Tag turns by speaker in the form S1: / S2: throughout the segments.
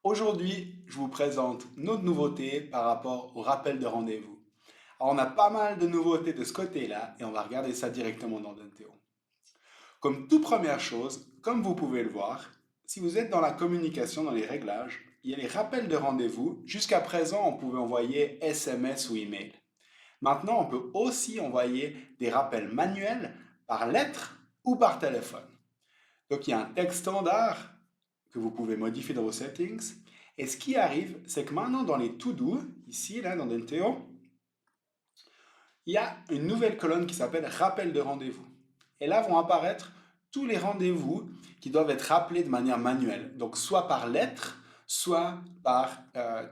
S1: Aujourd'hui, je vous présente notre nouveauté par rapport au rappel de rendez-vous. Alors, on a pas mal de nouveautés de ce côté-là et on va regarder ça directement dans Denteo. Comme toute première chose, comme vous pouvez le voir, si vous êtes dans la communication, dans les réglages, il y a les rappels de rendez-vous. Jusqu'à présent, on pouvait envoyer SMS ou email. Maintenant, on peut aussi envoyer des rappels manuels par lettre ou par téléphone. Donc, il y a un texte standard que vous pouvez modifier dans vos settings. Et ce qui arrive, c'est que maintenant, dans les to-do, ici, là, dans Denteo, il y a une nouvelle colonne qui s'appelle rappel de rendez-vous. Et là vont apparaître tous les rendez-vous qui doivent être rappelés de manière manuelle. Donc, soit par lettre, soit par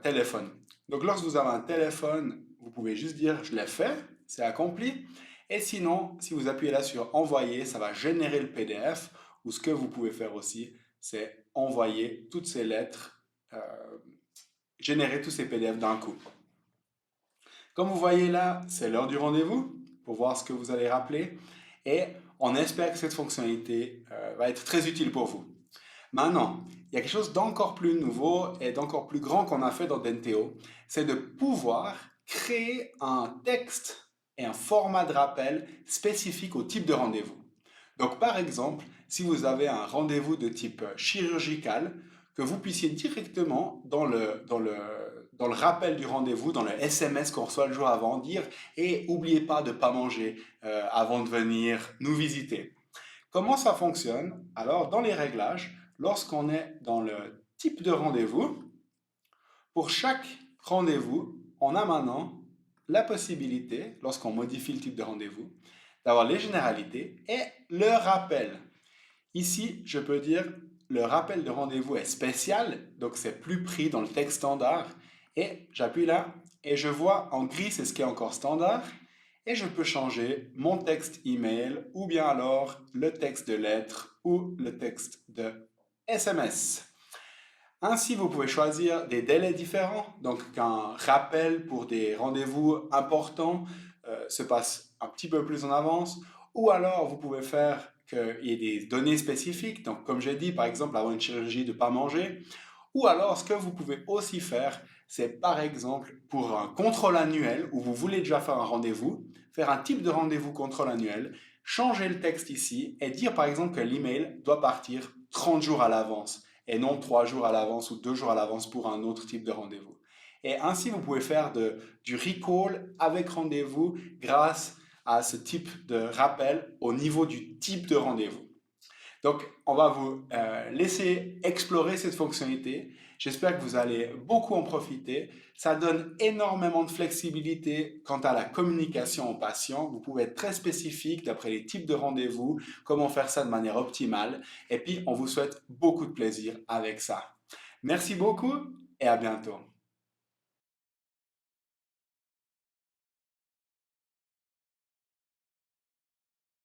S1: téléphone. Donc, lorsque vous avez un téléphone, vous pouvez juste dire je l'ai fait, c'est accompli. Et sinon, si vous appuyez là sur envoyer, ça va générer le PDF. Ou ce que vous pouvez faire aussi, c'est envoyer toutes ces lettres, générer tous ces PDF d'un coup. Comme vous voyez là, c'est l'heure du rendez-vous pour voir ce que vous allez rappeler et on espère que cette fonctionnalité va être très utile pour vous. Maintenant, il y a quelque chose d'encore plus nouveau et d'encore plus grand qu'on a fait dans Denteo, c'est de pouvoir créer un texte et un format de rappel spécifique au type de rendez-vous. Donc par exemple, si vous avez un rendez-vous de type chirurgical, que vous puissiez directement dans le rappel du rendez-vous, dans le SMS qu'on reçoit le jour avant, dire et n'oubliez pas de ne pas manger avant de venir nous visiter. Comment ça fonctionne? Alors, dans les réglages, lorsqu'on est dans le type de rendez-vous, pour chaque rendez-vous, on a maintenant la possibilité, lorsqu'on modifie le type de rendez-vous, d'avoir les généralités et le rappel. Ici, je peux dire le rappel de rendez-vous est spécial, donc c'est plus pris dans le texte standard. Et j'appuie là et je vois en gris, c'est ce qui est encore standard. Et je peux changer mon texte email ou bien alors le texte de lettre ou le texte de SMS. Ainsi, vous pouvez choisir des délais différents. Donc, qu'un rappel pour des rendez-vous importants se passe un petit peu plus en avance. Ou alors, vous pouvez faire qu'il y ait des données spécifiques. Donc, comme j'ai dit, par exemple, avant une chirurgie, de ne pas manger. Ou alors, ce que vous pouvez aussi faire, c'est par exemple pour un contrôle annuel où vous voulez déjà faire un rendez-vous, faire un type de rendez-vous contrôle annuel, changer le texte ici et dire par exemple que l'email doit partir 30 jours à l'avance et non 3 jours à l'avance ou 2 jours à l'avance pour un autre type de rendez-vous. Et ainsi, vous pouvez faire du recall avec rendez-vous grâce à ce type de rappel au niveau du type de rendez-vous. Donc, on va vous laisser explorer cette fonctionnalité. J'espère que vous allez beaucoup en profiter. Ça donne énormément de flexibilité quant à la communication aux patients. Vous pouvez être très spécifique d'après les types de rendez-vous, comment faire ça de manière optimale. Et puis, on vous souhaite beaucoup de plaisir avec ça. Merci beaucoup et à bientôt.